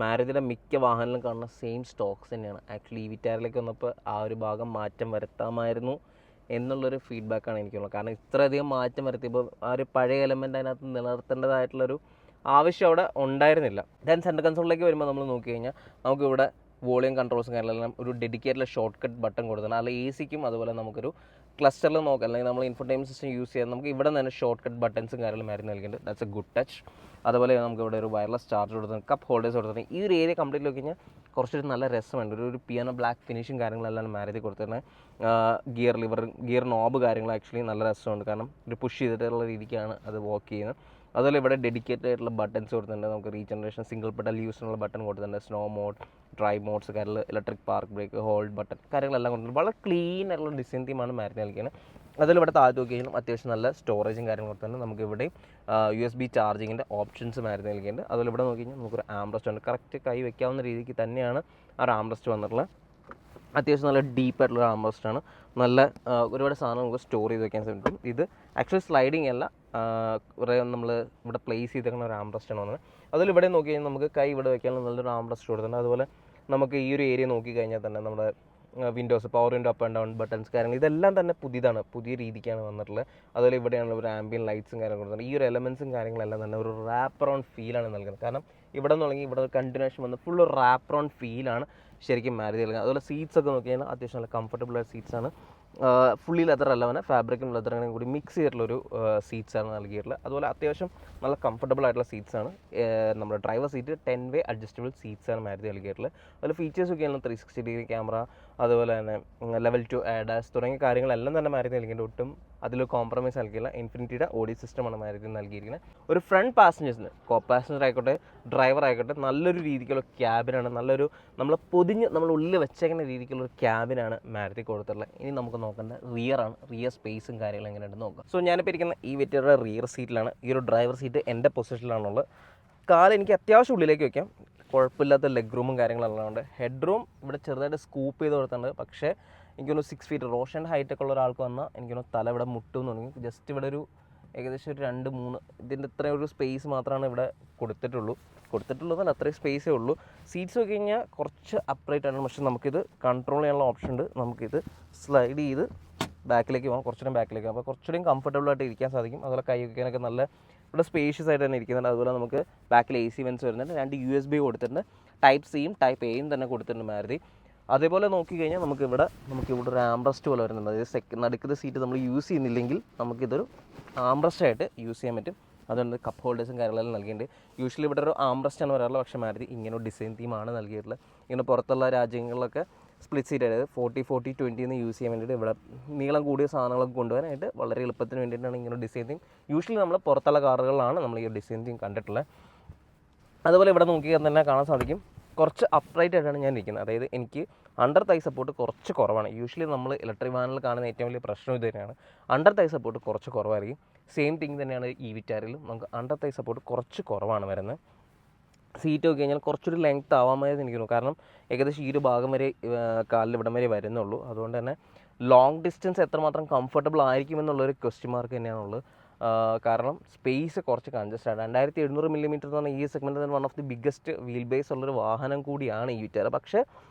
A: മാരുതിയുടെ മിക്ക വാഹനങ്ങളിലും കാണുന്ന സെയിം സ്റ്റോക്സ് തന്നെയാണ്. ആക്ച്വലി വിറ്റാറിലേക്ക് വന്നപ്പോൾ ആ ഒരു ഭാഗം മാറ്റം വരുത്താമായിരുന്നു എന്നുള്ളൊരു ഫീഡ്ബാക്കാണ് എനിക്കുള്ളത്. കാരണം ഇത്രയധികം മാറ്റം വരുത്തിയപ്പോൾ ആ ഒരു പഴയ എലമെൻ്റ് അതിനകത്ത് നിലനിർത്തേണ്ടതായിട്ടുള്ളൊരു ആവശ്യം അവിടെ ഉണ്ടായിരുന്നില്ല. ദെൻ സെൻറ്റർ കൺസോളിലേക്ക് വരുമ്പോൾ നമ്മൾ നോക്കി കഴിഞ്ഞാൽ നമുക്കിവിടെ വോളിയം കൺട്രോൾസും കാര്യങ്ങളെല്ലാം ഒരു ഡെഡിക്കേറ്റഡ് ഷോർട്ട് കട്ട് ബട്ടൺ കൊടുത്തിട്ടുണ്ട്. അല്ല സിക്കും അതുപോലെ നമുക്കൊരു ക്ലസ്റ്ററിൽ നോക്കാം, അല്ലെങ്കിൽ നമ്മൾ ഇൻഫോടൈം സിസ്റ്റം യൂസ് ചെയ്യാൻ നമുക്ക് ഇവിടെ തന്നെ ഷോർട്ട് കട്ട് ബട്ടൺസും കാര്യങ്ങളും മാറി നൽകിയിട്ടുണ്ട്. That's A good touch. അതുപോലെ നമുക്ക് ഇവിടെ ഒരു വയർലെസ് ചാർജർ കൊടുത്തിട്ടുണ്ട്, കപ്പ് ഹോൾഡേഴ്സ് കൊടുത്തിട്ടുണ്ട്. ഈ ഒരു ഏരിയ കംപ്ലീറ്റ് നോക്കി കഴിഞ്ഞാൽ കുറച്ചൊരു നല്ല രസമുണ്ട്. ഒരു പിയാനോ ബ്ലാക്ക് ഫിനിഷും കാര്യങ്ങളെല്ലാം മാരുതി കൊടുത്തിട്ടുണ്ട്. ഗിയർ നോബ് കാര്യങ്ങൾ ആക്ച്വലി നല്ല രസമുണ്ട്, കാരണം ഒരു പുഷ് ചെയ്തിട്ടുള്ള രീതിക്കാണ് അത് വർക്ക് ചെയ്യുന്നത്. അതുപോലെ ഇവിടെ ഡെഡിക്കേറ്റഡ് ആയിട്ടുള്ള ബട്ടൺസ് കൊടുത്തിട്ടുണ്ട്. നമുക്ക് റീജനറേഷൻ സിംഗിൾ പെഡൽ യൂസിനുള്ള ബട്ടൺ കൊടുത്തിട്ടുണ്ട്. സ്നോ മോഡ്, ഡ്രൈവ് മോഡ്സ് കാര്യങ്ങൾ, electric park break, hold button കാര്യങ്ങളെല്ലാം കൊടുത്തിട്ടുണ്ട്. വളരെ ക്ലീൻ ആയിട്ടുള്ള ഡിസൈൻ തീമാണ് മാരുതി നൽകിയത്. അതിൽ ഇവിടെ താഴത്ത് നോക്കി കഴിഞ്ഞാൽ അത്യാവശ്യം നല്ല സ്റ്റോറേജും കാര്യങ്ങളും കൊടുത്തിട്ടുണ്ട്. നമുക്ക് ഇവിടെ USB ചാർജിങ്ങിൻ്റെ ഓപ്ഷൻസ് മാരുതി നൽകിയിട്ടുണ്ട്. അതുപോലെ ഇവിടെ നോക്കി കഴിഞ്ഞാൽ നമുക്കൊരു ആംറസ്റ്റ് ഉണ്ട്. കറക്റ്റ് കൈ വയ്ക്കാവുന്ന രീതിക്ക് തന്നെയാണ് ആ ഒരു ആംറസ്റ്റ് വന്നിട്ടുള്ളത്. അത്യാവശ്യം നല്ല ഡീപ്പായിട്ടുള്ള ആംറസ്റ്റാണ്. നല്ല ഒരുപാട് സാധനം നമുക്ക് സ്റ്റോർ ചെയ്ത് വെക്കാൻ സാധിക്കും. ഇത് ആക്ച്വലി സ്ലൈഡിങ് അല്ല, കുറേ നമ്മൾ ഇവിടെ പ്ലേസ് ചെയ്തേക്കുന്ന ഒരു ആംറസ്റ്റാണ് വന്നത്. അതിൽ ഇവിടെ നോക്കി കഴിഞ്ഞാൽ നമുക്ക് കൈ ഇവിടെ വയ്ക്കാനുള്ള നല്ലൊരു ആംറസ്റ്റ് കൊടുത്തിട്ടുണ്ട്. അതുപോലെ നമുക്ക് ഈ ഒരു ഏരിയ നോക്കി കഴിഞ്ഞാൽ തന്നെ നമ്മുടെ Windows, power window, up and down buttons കാര്യങ്ങൾ ഇതെല്ലാം തന്നെ പുതിയ രീതിക്കാണ് വന്നിട്ടുള്ളത്. അതുപോലെ ഇവിടെയാണ് ഒരു ആംബിയൻ ലൈറ്റ്സും കാര്യങ്ങളും കൊടുത്തിട്ടുണ്ട്. ഈ ഒരു എലമെൻസും കാര്യങ്ങളെല്ലാം തന്നെ ഒരു റാപ്പ് അറൗണ്ട് ഫീലാണ് നൽകുന്നത്. കാരണം ഇവിടെ നിന്ന് തുടങ്ങി ഇവിടെ കണ്ടിന്യൂഷൻ വന്ന് ഫുൾ ഒരു റാപ്പ് അറൗണ്ട് ഫീലാണ് ശരിക്കും മാരുതി നൽകുന്നത്. അതുപോലെ സീറ്റ്സ് ഒക്കെ നോക്കി കഴിഞ്ഞാൽ അത്യാവശ്യം നല്ല കംഫർട്ടബിൾ ആയ സീറ്റ്സാണ്. ഫുള്ളി ലെതർ അല്ല, അവനെ ഫാബ്രിക്കും ലെതറും കൂടി മിക്സ് ചെയ്തിട്ടുള്ളൊരു സീറ്റ്സാണ് നൽകിയിട്ടുള്ളത്. അതുപോലെ അത്യാവശ്യം നല്ല കംഫർട്ടബിൾ ആയിട്ടുള്ള സീറ്റ്സാണ്. നമ്മുടെ ഡ്രൈവർ സീറ്റ് 10 വേ അഡ്ജസ്റ്റബിൾ സീറ്റ്സാണ് മാരുതി നൽകിയിട്ടുള്ളത്. അതുപോലെ ഫീച്ചേഴ്സ് ഒക്കെ 360 ഡിഗ്രി ക്യാമറ, അതുപോലെ തന്നെ ലെവൽ 2 ADAS തുടങ്ങിയ കാര്യങ്ങളെല്ലാം തന്നെ മാരുതി നൽകിയിട്ടുണ്ട്. ഒട്ടും അതിൽ കോംപ്രമൈസ് നൽകിയില്ല. ഇൻഫിനിറ്റിയുടെ ഓഡിയോ സിസ്റ്റമാണ് മാരുതി നൽകിയിരിക്കുന്നത്. ഒരു ഫ്രണ്ട് പാസഞ്ചേഴ്സിന് കോ പാസഞ്ചർ ആയിക്കോട്ടെ ഡ്രൈവർ ആയിക്കോട്ടെ നല്ലൊരു രീതിക്കുള്ള ക്യാബിനാണ്, നല്ലൊരു നമ്മൾ പൊതിഞ്ഞ് നമ്മൾ ഉള്ളിൽ വെച്ചേക്കുന്ന രീതിക്കുള്ള ഒരു ക്യാബിനാണ് മാരുതി കൊടുത്തിട്ടുള്ളത്. ഇനി നമുക്ക് നോക്കേണ്ട റിയറാണ്. റിയർ സ്പേസും കാര്യങ്ങളും എങ്ങനെയുണ്ടെന്ന് നോക്കാം. സോ ഞാനിപ്പോൾ ഇരിക്കുന്ന ഈ വെറ്റിയുടെ റിയർ സീറ്റിലാണ്. ഈ ഒരു ഡ്രൈവർ സീറ്റ് എൻ്റെ പൊസിഷനിലാണുള്ളത്. കാല് എനിക്ക് അത്യാവശ്യം ഉള്ളിലേക്ക് വയ്ക്കാം, കുഴപ്പമില്ലാത്ത ലെഗ് റൂമും കാര്യങ്ങളെല്ലാം ഉണ്ട്. ഹെഡ് റൂം ഇവിടെ ചെറുതായിട്ട് സ്കൂപ്പ് ചെയ്ത് കൊടുത്തിട്ടുണ്ട്. പക്ഷേ എനിക്കൊന്ന് 6 ഫീറ്റ് റോഷൻ ഹൈറ്റൊക്കെ ഉള്ള ഒരാൾക്ക് വന്നാൽ എനിക്കൊന്ന് തല ഇവിടെ മുട്ടും തുടങ്ങി. ജസ്റ്റ് ഇവിടെ ഒരു ഏകദേശം ഒരു 2-3 ഇതിൻ്റെ ഇത്രയും ഒരു സ്പേസ് മാത്രമാണ് ഇവിടെ കൊടുത്തിട്ടുള്ളതല്ല, അത്രയും സ്പേസേ ഉള്ളൂ. സീറ്റ്സ് ഒക്കെ കഴിഞ്ഞാൽ കുറച്ച് അപ്രൈറ്റ് ആണ്, പക്ഷേ നമുക്കിത് കൺട്രോൾ ചെയ്യാനുള്ള ഓപ്ഷൻ ഉണ്ട്. നമുക്കിത് സ്ലൈഡ് ചെയ്ത് ബാക്കിലേക്ക് പോകാം, കുറച്ചുകൂടെ ബാക്കിലേക്ക് പോകാം. അപ്പോൾ കുറച്ചുകൂടെയും കംഫർട്ടബിൾ ആയിട്ട് ഇരിക്കാൻ സാധിക്കും. അതുപോലെ കൈ വയ്ക്കാനൊക്കെ നല്ല ഇവിടെ സ്പേഷ്യസ് ആയിട്ട് തന്നെ ഇരിക്കുന്നുണ്ട്. അതുപോലെ നമുക്ക് ബാക്കിൽ AC വെൻസ് വരുന്നുണ്ട്. 2 USB കൊടുത്തിട്ടുണ്ട്. ടൈപ്പ് സിയും ടൈപ്പ് എയും തന്നെ കൊടുത്തിട്ടുണ്ട് മാരുതി. അതേപോലെ നോക്കിക്കഴിഞ്ഞാൽ നമുക്കിവിടെ ഒരു ആംബ്രസ്റ്റ് പോലെ വരുന്നുണ്ട്. അതായത് നടുക്കുന്ന സീറ്റ് നമ്മൾ യൂസ് ചെയ്യുന്നില്ലെങ്കിൽ നമുക്കിതൊരു ആംബ്രസ്റ്റ് ആയിട്ട് യൂസ് ചെയ്യാൻ പറ്റും. അതുകൊണ്ട് കപ്പ് ഹോൾഡേഴ്സും കാര്യങ്ങളെല്ലാം നൽകിയിട്ടുണ്ട്. യൂഷ്വലി ഇവിടെ ഒരു ആംബ്രസ്റ്റ് ആണ് വരാറുള്ളത്, പക്ഷേ മാരുതി ഇങ്ങനെ ഒരു ഡിസൈൻ തീമാണ് നൽകിയിട്ടുള്ളത്. ഇങ്ങനെ പുറത്തുള്ള രാജ്യങ്ങളിലൊക്കെ സ്പ്ലിറ്റ് സീറ്റ്, അതായത് 40-40-20 എന്ന് യൂസ് ചെയ്യാൻ വേണ്ടിയിട്ട് ഇവിടെ നീളം കൂടിയ സാധനങ്ങളൊക്കെ കൊണ്ടുവരാനായിട്ട് വളരെ എളുപ്പത്തിന് വേണ്ടിയിട്ടാണ് ഇങ്ങനെ ഡിസൈൻ തീം. യൂഷ്വലി നമ്മൾ പുറത്തുള്ള കാറുകളിലാണ് നമ്മൾ ഈ ഡിസൈൻ തീം കണ്ടിട്ടുള്ളത്. അതുപോലെ ഇവിടെ നോക്കിയാൽ തന്നെ കാണാൻ സാധിക്കും കുറച്ച് അപ്രൈറ്റ് ആയിട്ടാണ് ഞാൻ ഇരിക്കുന്നത്. അതായത് എനിക്ക് അണ്ടർ തൈ സപ്പോർട്ട് കുറച്ച് കുറവാണ്. യൂഷ്വലി നമ്മൾ ഇലക്ട്രിക് വാനിൽ കാണുന്ന ഏറ്റവും വലിയ പ്രശ്നം ഇത് തന്നെയാണ്, അണ്ടർ തൈ സപ്പോർട്ട് കുറച്ച് കുറവായിരിക്കും. സെയിം തിങ് തന്നെയാണ് ഈ വിറ്റാറിലും, നമുക്ക് അണ്ടർ തൈ സപ്പോർട്ട് കുറച്ച് കുറവാണ് വരുന്നത്. സീറ്റ് നോക്കി കഴിഞ്ഞാൽ കുറച്ചൊരു ലെങ്ത് ആവാമായിരുന്നു എനിക്ക് തോന്നുന്നു. കാരണം ഏകദേശം ഈ ഒരു ഭാഗം വരെ കാലിൽ ഇവിടം വരെ വരുന്നുള്ളൂ. അതുകൊണ്ട് തന്നെ ലോങ് ഡിസ്റ്റൻസ് എത്രമാത്രം കംഫർട്ടബിൾ ആയിരിക്കുമെന്നുള്ളൊരു ക്വസ്റ്റ്യൻ മാർക്ക് തന്നെയാണുള്ളത്. കാരണം സ്പേസ് കുറച്ച് കൺജസ്റ്റഡ്. 2700 മില്ലിമീറ്റർ എന്ന് പറഞ്ഞാൽ ഈ സെഗ്മെൻറ്റിൽ തന്നെ one of the biggest wheel base ഉള്ളൊരു വാഹനം കൂടിയാണ് ഈ വിറ്റാര. പക്ഷേ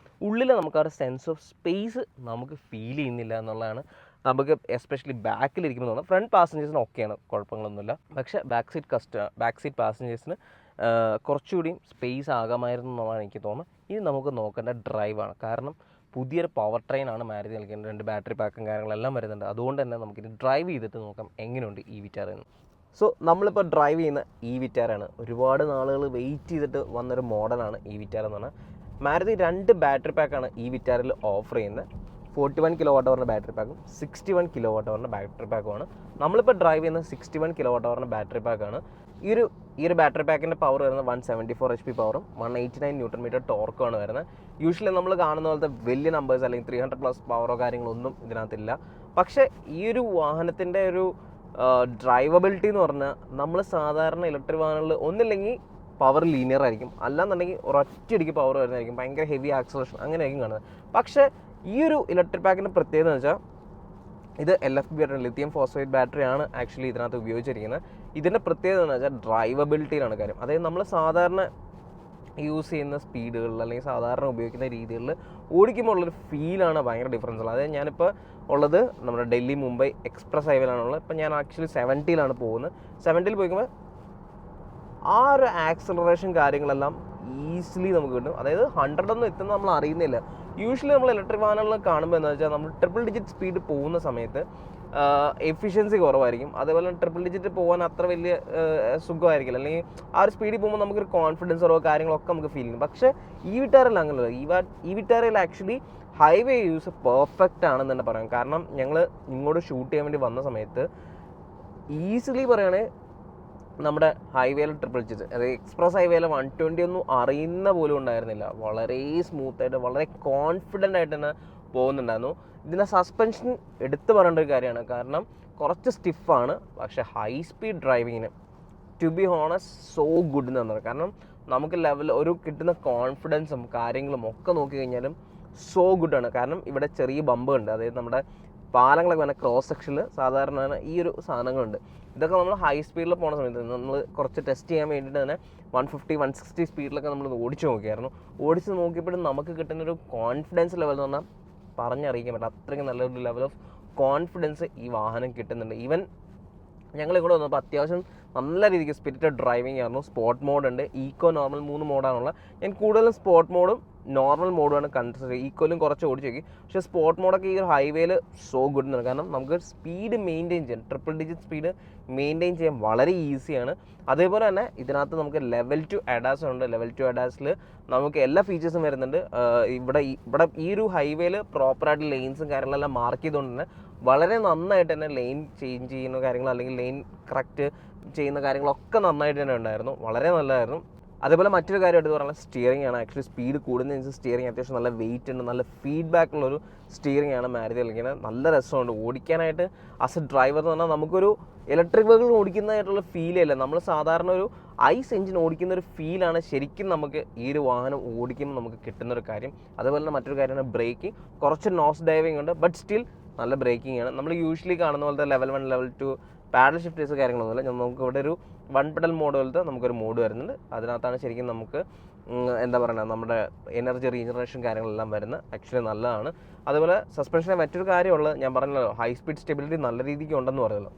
A: ഉള്ളിൽ നമുക്ക് ആ ഒരു സെൻസ് ഓഫ് സ്പേസ് നമുക്ക് ഫീൽ ചെയ്യുന്നില്ല എന്നുള്ളതാണ്. നമുക്ക് എസ്പെഷ്യലി ബാക്കിലിരിക്കുമ്പോൾ തോന്നുന്നത്. ഫ്രണ്ട് പാസഞ്ചേഴ്സിന് ഒക്കെയാണ്, കുഴപ്പങ്ങളൊന്നുമില്ല. പക്ഷേ ബാക്ക് സീറ്റ് പാസഞ്ചേഴ്സിന് കുറച്ചുകൂടിയും സ്പേസ് ആകാമായിരുന്നു എന്നുള്ളതാണ് എനിക്ക് തോന്നുന്നത്. ഇനി നമുക്ക് നോക്കേണ്ട ഡ്രൈവാണ്. കാരണം പുതിയൊരു പവർ ട്രെയിനാണ് മാരുതി നൽകുന്നത്. 2 ബാറ്ററി പാക്കും കാര്യങ്ങളെല്ലാം വരുന്നുണ്ട്. അതുകൊണ്ട് തന്നെ നമുക്കിത് ഡ്രൈവ് ചെയ്തിട്ട് നോക്കാം എങ്ങനെയുണ്ട് ഈ വിറ്റാര എന്ന്. സോ നമ്മളിപ്പോൾ ഡ്രൈവ് ചെയ്യുന്ന ഈ വിറ്റാറാണ്. ഒരുപാട് നാളുകൾ വെയിറ്റ് ചെയ്തിട്ട് വന്നൊരു മോഡലാണ് ഈ വിറ്റാര എന്ന് പറഞ്ഞാൽ. മാരുതി 2 ബാറ്ററി പാക്കാണ് ഈ വിറ്റാറിൽ ഓഫർ ചെയ്യുന്നത്. 41 kWh ബാറ്ററി പാക്കും 61 kWh ബാറ്ററി പാക്കുമാണ്. നമ്മളിപ്പോൾ ഡ്രൈവ് ചെയ്യുന്ന 61 kWh ബാറ്ററി പാക്കാണ്. ഈ ഒരു ബാറ്ററി പാക്കിൻ്റെ പവർ വരുന്നത് 174 HP പവറും 189 Nm ടോർക്കുമാണ് വരുന്നത്. യൂഷ്വലി നമ്മൾ കാണുന്ന പോലത്തെ വലിയ നമ്പേഴ്സ് അല്ലെങ്കിൽ 300+ പവറോ കാര്യങ്ങളൊന്നും ഇതിനകത്തില്ല. പക്ഷേ ഈ ഒരു വാഹനത്തിൻ്റെ ഒരു ഡ്രൈവബിലിറ്റി എന്ന് പറഞ്ഞാൽ നമ്മൾ സാധാരണ ഇലക്ട്രിക് വാഹനങ്ങളിൽ ഒന്നില്ലെങ്കിൽ പവർ ലീനിയർ ആയിരിക്കും, അല്ലാന്നുണ്ടെങ്കിൽ ഒരൊറ്റയടിക്ക് പവർ വരുന്നതായിരിക്കും, ഭയങ്കര ഹെവി ആക്സലറേഷൻ അങ്ങനെയായിരിക്കും കാണുന്നത്. പക്ഷേ ഈ ഒരു ഇലക്ട്രിക് പാക്കിൻ്റെ പ്രത്യേകത എന്ന് വെച്ചാൽ ഇത് LFP ബാറ്ററി, ലിത്തിയം ഫോസ്ഫേറ്റ് ബാറ്ററിയാണ് ആക്ച്വലി ഇതിനകത്ത് ഉപയോഗിച്ചിരിക്കുന്നത്. ഇതിൻ്റെ പ്രത്യേകത എന്ന് വെച്ചാൽ ഡ്രൈവബിലിറ്റിയിലാണ് കാര്യം. അതായത് നമ്മൾ സാധാരണ യൂസ് ചെയ്യുന്ന സ്പീഡുകളിൽ അല്ലെങ്കിൽ സാധാരണ ഉപയോഗിക്കുന്ന രീതികളിൽ ഓടിക്കുമ്പോൾ ഉള്ളൊരു ഫീലാണ് ഭയങ്കര ഡിഫറൻസ് ഉള്ളത്. അതായത് ഞാനിപ്പോൾ ഉള്ളത് നമ്മുടെ ഡൽഹി മുംബൈ എക്സ്പ്രസ് ഹൈവേയിലാണുള്ളത്. ഇപ്പം ഞാൻ ആക്ച്വലി 70ലാണ് പോകുന്നത്. 70ൽ പോയിക്കുമ്പോൾ ആ ഒരു ആക്സലറേഷൻ കാര്യങ്ങളെല്ലാം ഈസിലി നമുക്ക് കിട്ടും. അതായത് 100 ഒന്നും എത്തുന്നത് നമ്മൾ അറിയുന്നില്ല. യൂഷ്വലി നമ്മൾ ഇലക്ട്രിക് വാഹനങ്ങൾ കാണുമ്പോൾ എന്താ വെച്ചാൽ നമ്മൾ ട്രിപ്പിൾ ഡിജിറ്റ് സ്പീഡ് പോകുന്ന സമയത്ത് എഫിഷ്യൻസി കുറവായിരിക്കും. അതേപോലെ ട്രിപ്പിൾ ഡിജിറ്റ് പോകാൻ അത്ര വലിയ സുഖമായിരിക്കില്ല, അല്ലെങ്കിൽ ആ ഒരു സ്പീഡിൽ പോകുമ്പോൾ നമുക്കൊരു കോൺഫിഡൻസ് കുറവോ കാര്യങ്ങളൊക്കെ നമുക്ക് ഫീൽ ചെയ്യും. പക്ഷേ ഈ വിറ്റാറിൽ അങ്ങനെയല്ല. ഈ വിറ്റാറിൽ ആക്ച്വലി ഹൈവേ യൂസ് പെർഫെക്റ്റ് ആണെന്ന് തന്നെ പറയാം. കാരണം ഞങ്ങൾ ഇങ്ങോട്ട് ഷൂട്ട് ചെയ്യാൻ വേണ്ടി വന്ന സമയത്ത് ഈസിലി പറയുകയാണെങ്കിൽ നമ്മുടെ ഹൈവേയിൽ ട്രിപ്പിൾ ഡിജിറ്റ്, അതായത് എക്സ്പ്രസ് ഹൈവേയിൽ 120 ഒന്നും അറിയുന്ന പോലും ഉണ്ടായിരുന്നില്ല. വളരെ സ്മൂത്തായിട്ട് വളരെ കോൺഫിഡൻ്റ് ആയിട്ട് തന്നെ പോകുന്നുണ്ടായിരുന്നു. ഇതിൻ്റെ സസ്പെൻഷൻ എടുത്തു പറയേണ്ട ഒരു കാര്യമാണ്. കാരണം കുറച്ച് സ്റ്റിഫാണ്, പക്ഷേ ഹൈ സ്പീഡ് ഡ്രൈവിങ്ങിന് to be honest so good എന്ന് പറഞ്ഞത്. കാരണം നമുക്ക് ഒരു കിട്ടുന്ന കോൺഫിഡൻസും കാര്യങ്ങളും ഒക്കെ നോക്കിക്കഴിഞ്ഞാലും സോ ഗുഡാണ്. കാരണം ഇവിടെ ചെറിയ ബമ്പ് ഉണ്ട്, അതായത് നമ്മുടെ പാലങ്ങളൊക്കെ വേണം ക്രോസ് സെക്ഷനിൽ സാധാരണ ഈ ഒരു സാധനങ്ങളുണ്ട്. ഇതൊക്കെ നമ്മൾ ഹൈ സ്പീഡിൽ പോകുന്ന സമയത്ത് നമ്മൾ കുറച്ച് ടെസ്റ്റ് ചെയ്യാൻ വേണ്ടിയിട്ട് തന്നെ 150-160 സ്പീഡിലൊക്കെ നമ്മൾ ഓടിച്ച് നോക്കിയായിരുന്നു. ഓടിച്ച് നോക്കിയപ്പോഴും നമുക്ക് കിട്ടുന്നൊരു കോൺഫിഡൻസ് ലെവൽ എന്ന് പറഞ്ഞാൽ പറഞ്ഞറിയിക്കാൻ പറ്റില്ല. അത്രയ്ക്ക് നല്ലൊരു ലെവൽ ഓഫ് കോൺഫിഡൻസ് ഈ വാഹനം കിട്ടുന്നുണ്ട്. ഈവൻ ഞങ്ങൾ ഇവിടെ വന്നപ്പോൾ അത്യാവശ്യം നല്ല രീതിക്ക് സ്പിരിറ്റഡ് ഡ്രൈവിംഗ് ആയിരുന്നു. സ്പോർട്ട് മോഡ് ഉണ്ട്, ഈക്കോ, നോർമൽ 3 മോഡാണുള്ളത്. ഞാൻ കൂടുതലും സ്പോർട്ട് മോഡും നോർമൽ മോഡാണ് കൺസിഡർ ചെയ്യുക, ഈക്വലും കുറച്ച് ഓടിച്ച് നോക്കി. പക്ഷേ സ്പോർട്ട് മോഡൊക്കെ ഈ ഒരു ഹൈവേയിൽ സോ ഗുഡ് എന്നാണ്. കാരണം നമുക്ക് സ്പീഡ് മെയിൻറ്റെയിൻ ചെയ്യാൻ, ട്രിപ്പിൾ ഡിജിറ്റ് സ്പീഡ് മെയിൻറ്റെയിൻ ചെയ്യാൻ വളരെ ഈസിയാണ്. അതേപോലെ തന്നെ ഇതിനകത്ത് നമുക്ക് ലെവൽ 2 ADAS ഉണ്ട്. ലെവൽ 2 ADASൽ നമുക്ക് എല്ലാ ഫീച്ചേഴ്സും വരുന്നുണ്ട്. ഇവിടെ ഈ ഒരു ഹൈവേയിൽ പ്രോപ്പറായിട്ട് ലെയിൻസും കാര്യങ്ങളെല്ലാം മാർക്ക് ചെയ്തുകൊണ്ട് തന്നെ വളരെ നന്നായിട്ട് തന്നെ ലെയിൻ ചേഞ്ച് ചെയ്യുന്ന കാര്യങ്ങൾ അല്ലെങ്കിൽ ലെയിൻ കറക്റ്റ് ചെയ്യുന്ന കാര്യങ്ങളൊക്കെ നന്നായിട്ട് തന്നെ ഉണ്ടായിരുന്നു, വളരെ നല്ലതായിരുന്നു. അതേപോലെ മറ്റൊരു കാര്യം എടുത്ത് പറഞ്ഞാൽ സ്റ്റിയറിംഗ് ആണ്. ആക്ച്വലി സ്പീഡ് കൂടുന്നതിനനുസരിച്ച് സ്റ്റിയറിംഗ് അത്യാവശ്യം നല്ല വെയിറ്റ് ഉണ്ട്, നല്ല ഫീഡ്ബാക്ക് ഉള്ളൊരു സ്റ്റിയറിംഗ് ആണ് മാരുതി കളിക്കുന്നത്. നല്ല രസമുണ്ട് ഓടിക്കാനായിട്ട്. ആസ് എ ഡ്രൈവർ എന്ന് പറഞ്ഞാൽ നമുക്കൊരു ഇലക്ട്രിക് വെഹിക്കിൾ ഓടിക്കുന്നതായിട്ടുള്ള ഫീലല്ല, നമ്മൾ സാധാരണ ഒരു ഐസ് എഞ്ചിൻ ഓടിക്കുന്ന ഒരു ഫീലാണ് ശരിക്കും നമുക്ക് ഈ ഒരു വാഹനം ഓടിക്കുമ്പോൾ നമുക്ക് കിട്ടുന്നൊരു കാര്യം. അതുപോലെ തന്നെ മറ്റൊരു കാര്യമാണ് ബ്രേക്കിംഗ്. കുറച്ച് നോസ് ഡൈവിംഗ് ഉണ്ട്, ബട്ട് സ്റ്റിൽ നല്ല ബ്രേക്കിംഗ് ആണ്. നമ്മൾ യൂഷ്വലി കാണുന്ന പോലത്തെ ലെവൽ 1 ലെവൽ 2 പാഡൽ ഷിഫ്റ്റേഴ്സ് കാര്യങ്ങളൊന്നുമില്ല. നമുക്ക് ഇവിടെ ഒരു 1 പെഡൽ മോഡ് പോലത്തെ നമുക്കൊരു മോഡ് വരുന്നുണ്ട്. അതിനകത്താണ് ശരിക്കും നമുക്ക് എന്താ പറയുക നമ്മുടെ എനർജി റീജനറേഷൻ കാര്യങ്ങളെല്ലാം വരുന്നത്. ആക്ച്വലി നല്ലതാണ്. അതുപോലെ സസ്പെൻഷനെ മറ്റൊരു കാര്യമുള്ളത് ഞാൻ പറഞ്ഞല്ലോ, ഹൈ സ്പീഡ് സ്റ്റെബിലിറ്റി നല്ല രീതിക്ക് ഉണ്ടെന്ന് പറഞ്ഞല്ലോ.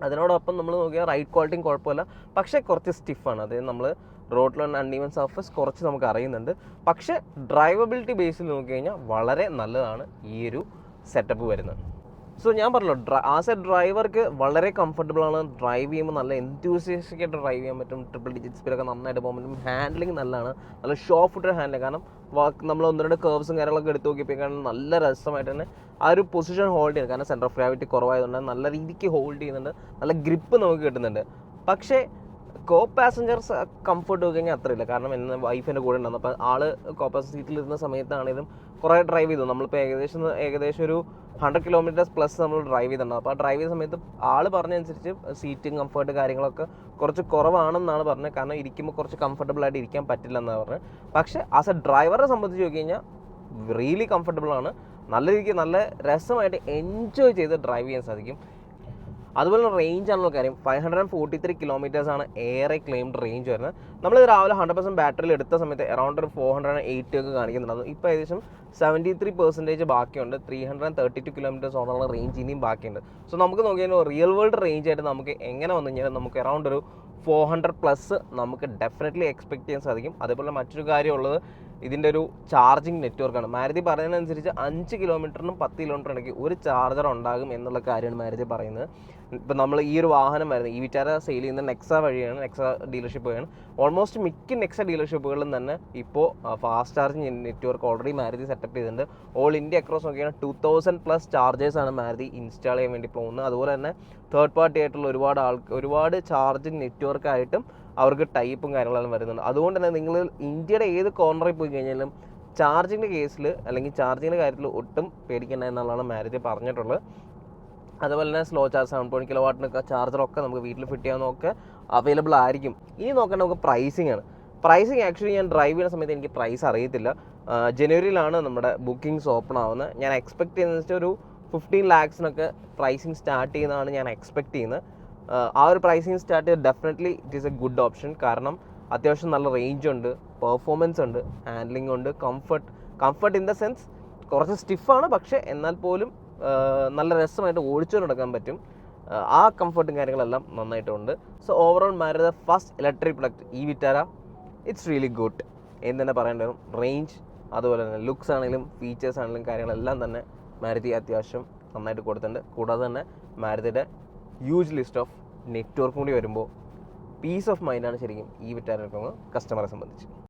A: അതിനോടൊപ്പം നമ്മൾ നോക്കിയാൽ റൈഡ് ക്വാളിറ്റിയും കുഴപ്പമില്ല, പക്ഷേ കുറച്ച് സ്റ്റിഫാണ്. അതായത് നമ്മൾ റോഡിലുള്ള അൺഈവൻ സർഫസ് കുറച്ച് നമുക്ക് അറിയുന്നുണ്ട്. പക്ഷേ ഡ്രൈവബിലിറ്റി ബേസിൽ നോക്കിക്കഴിഞ്ഞാൽ വളരെ നല്ലതാണ് ഈ ഒരു സെറ്റപ്പ് വരുന്നത്. സോ ഞാൻ പറഞ്ഞല്ലോ, ആസ് എ ഡ്രൈവർക്ക് വളരെ കംഫർട്ടബിൾ ആണ്. ഡ്രൈവ് ചെയ്യുമ്പോൾ നല്ല എൻതൂസിയാസ്റ്റിക് ആയിട്ട് ഡ്രൈവ് ചെയ്യാൻ പറ്റും. ട്രിപ്പിൾ ഡിജിറ്റ് സ്പീഡൊക്കെ നന്നായിട്ട് പോകാൻ പറ്റും. ഹാൻഡ്ലിങ് നല്ലതാണ്, നല്ല ഷോ ഫുട്ടർ ഹാൻഡിൽ. കാരണം നമ്മൾ 1-2 കർവ്സും കാര്യങ്ങളൊക്കെ എടുത്ത് നോക്കിയപ്പോഴേക്കാണ് നല്ല രസമായിട്ട് തന്നെ ആ ഒരു പൊസിഷൻ ഹോൾഡ് ചെയ്യുന്നത്. കാരണം സെൻറ്റർ ഓഫ് ഗ്രാവിറ്റി കുറവായതുകൊണ്ട് നല്ല രീതിക്ക് ഹോൾഡ് ചെയ്യുന്നുണ്ട്, നല്ല ഗ്രിപ്പ് നമുക്ക് കിട്ടുന്നുണ്ട്. പക്ഷേ കോ പാസഞ്ചേഴ്സ് കംഫർട്ട് നോക്കി കഴിഞ്ഞാൽ അത്രയില്ല. കാരണം എൻ്റെ വൈഫിൻ്റെ കൂടെ ഉണ്ടായിരുന്നു. അപ്പോൾ ആൾ കോ പാസഞ്ചർ സീറ്റിലിരുന്ന സമയത്താണെങ്കിലും കുറേ ഡ്രൈവ് ചെയ്തു. നമ്മളിപ്പോൾ ഏകദേശം ഒരു 100 കിലോമീറ്റേഴ്സ് പ്ലസ് നമ്മൾ ഡ്രൈവ് ചെയ്തിട്ടുണ്ടാകും. അപ്പോൾ ആ ഡ്രൈവ് ചെയ്ത സമയത്ത് ആൾ പറഞ്ഞതനുസരിച്ച് സീറ്റിംഗ് കംഫർട്ട് കാര്യങ്ങളൊക്കെ കുറച്ച് കുറവാണെന്നാണ് പറഞ്ഞത്. കാരണം ഇരിക്കുമ്പോൾ കുറച്ച് കംഫർട്ടബിൾ ആയിട്ട് ഇരിക്കാൻ പറ്റില്ല എന്നാണ് പറഞ്ഞത്. പക്ഷേ ആസ് എ ഡ്രൈവറെ സംബന്ധിച്ച് നോക്കി കഴിഞ്ഞാൽ റിയലി കംഫർട്ടബിൾ ആണ്. നല്ല രീതിക്ക് നല്ല രസമായിട്ട് എൻജോയ് ചെയ്ത് ഡ്രൈവ് ചെയ്യാൻ സാധിക്കും. അതുപോലെ റേഞ്ച് ആണുള്ള കാര്യം, 543 കിലോമീറ്റേഴ്സാണ് ഏറെ ക്ലെയിംഡ് റേഞ്ച് വരുന്നത്. നമ്മളിത് രാവിലെ 100% ബാറ്ററിയിൽ എടുത്ത സമയത്ത് അറൗണ്ട് ഒരു 480 ഒക്കെ കാണിക്കുന്നുണ്ടായിരുന്നു. ഇപ്പോൾ ഏകദേശം 73% ബാക്കിയുണ്ട്. 332 കിലോമീറ്റേഴ്സ് ഓണുള്ള റേഞ്ച് ഇനിയും ബാക്കിയുണ്ട്. സോ നമുക്ക് നോക്കിയാൽ റിയൽ വേൾഡ് റേഞ്ച് ആയിട്ട് നമുക്ക് എങ്ങനെ വന്നു കഴിഞ്ഞാൽ നമുക്ക് അറൗണ്ട് ഒരു 400+ നമുക്ക് ഡെഫിനറ്റ്ലി എക്സ്പെക്ട് ചെയ്യാൻ സാധിക്കും. അതേപോലെ മറ്റൊരു കാര്യമുള്ളത് ഇതിൻ്റെ ഒരു ചാർജിങ് നെറ്റ്വർക്കാണ്. മാരുതി പറയുന്നതനുസരിച്ച് 5 കിലോമീറ്ററിനും 10 കിലോമീറ്റർ ഇടയ്ക്ക് ഒരു ചാർജർ ഉണ്ടാകും എന്നുള്ള കാര്യമാണ് മാരുതി പറയുന്നത്. ഇപ്പം നമ്മൾ ഈ ഒരു വാഹനം വരുന്നത് ഈ വിറ്റാര സെയിൽ ചെയ്യുന്ന നെക്സ വഴിയാണ്, നെക്സ ഡീലർഷിപ്പ് വഴിയാണ്. ഓൾമോസ്റ്റ് മിക്ക നെക്സ ഡീലർഷിപ്പുകളിലും തന്നെ ഇപ്പോൾ fast charging network already Maruti setup ചെയ്തിട്ടുണ്ട്. ഓൾ ഇന്ത്യ അക്രോസ് നോക്കിയാണ് 2000+ ചാർജേഴ്സാണ് മാരുതി ഇൻസ്റ്റാൾ ചെയ്യാൻ വേണ്ടി പോകുന്നത്. അതുപോലെ തന്നെ തേർഡ് പാർട്ടി ആയിട്ടുള്ള ഒരുപാട് ചാർജിങ് നെറ്റ്വർക്കായിട്ടും അവർക്ക് ടൈപ്പും കാര്യങ്ങളെല്ലാം വരുന്നുണ്ട്. അതുകൊണ്ട് തന്നെ നിങ്ങൾ ഇന്ത്യയുടെ ഏത് കോർണറിൽ പോയി കഴിഞ്ഞാലും ചാർജിങ്ങിൻ്റെ കേസിൽ അല്ലെങ്കിൽ ചാർജിങ്ങിൻ്റെ കാര്യത്തിൽ ഒട്ടും പേടിക്കേണ്ട എന്നുള്ളതാണ് മാരുതി പറഞ്ഞിട്ടുള്ളത്. അതുപോലെ തന്നെ സ്ലോ ചാർജ് 7.0 കിലോവാട്ടിനൊക്കെ ചാർജറൊക്കെ നമുക്ക് വീട്ടിൽ ഫിറ്റ് ചെയ്യാവുന്നതൊക്കെ അവൈലബിൾ ആയിരിക്കും. ഇനി നോക്കേണ്ട നമുക്ക് പ്രൈസിങ് ആണ്. പ്രൈസിങ് ആക്ച്വലി ഞാൻ ഡ്രൈവ് ചെയ്യുന്ന സമയത്ത് എനിക്ക് പ്രൈസ് അറിയത്തില്ല. ജനുവരിയിലാണ് നമ്മുടെ ബുക്കിംഗ്സ് ഓപ്പൺ ആവുന്നത്. ഞാൻ എക്സ്പെക്ട് ചെയ്യുന്നത് വെച്ചാൽ ഒരു 15 lakhs പ്രൈസിങ് സ്റ്റാർട്ട് ചെയ്യുന്നതാണ് ഞാൻ എക്സ്പെക്ട് ചെയ്യുന്നത്. ആ ഒരു പ്രൈസിങ് സ്റ്റാർട്ട് ചെയ്ത് definitely it is A good option. കാരണം അത്യാവശ്യം നല്ല റേഞ്ച് ഉണ്ട്, പെർഫോമൻസ് ഉണ്ട്, ഹാൻഡ്ലിംഗ് ഉണ്ട്, കംഫർട്ട് ഇൻ ദ സെൻസ് കുറച്ച് സ്റ്റിഫാണ്, പക്ഷേ എന്നാൽ പോലും നല്ല രസമായിട്ട് ഓടിച്ചു നടക്കാൻ പറ്റും. ആ കംഫർട്ടും കാര്യങ്ങളെല്ലാം നന്നായിട്ടുണ്ട്. So overall Maruti first electric product ഈ വിറ്റാര ഇറ്റ്സ് റിയലി ഗുഡ് എന്ന് തന്നെ പറയേണ്ടി വരും. റേഞ്ച് അതുപോലെ തന്നെ ലുക്സ് ആണെങ്കിലും ഫീച്ചേഴ്സ് ആണെങ്കിലും കാര്യങ്ങളെല്ലാം തന്നെ മാരുതി അത്യാവശ്യം നന്നായിട്ട് കൊടുത്തിട്ടുണ്ട്. കൂടാതെ തന്നെ മാരുതിയുടെ ഹ്യൂജ് ലിസ്റ്റ് ഓഫ് നെറ്റ്വർക്കും കൂടി വരുമ്പോൾ പീസ് ഓഫ് മൈൻഡാണ് ശരിക്കും ഈ വിറ്റാര കസ്റ്റമറെ സംബന്ധിച്ച്.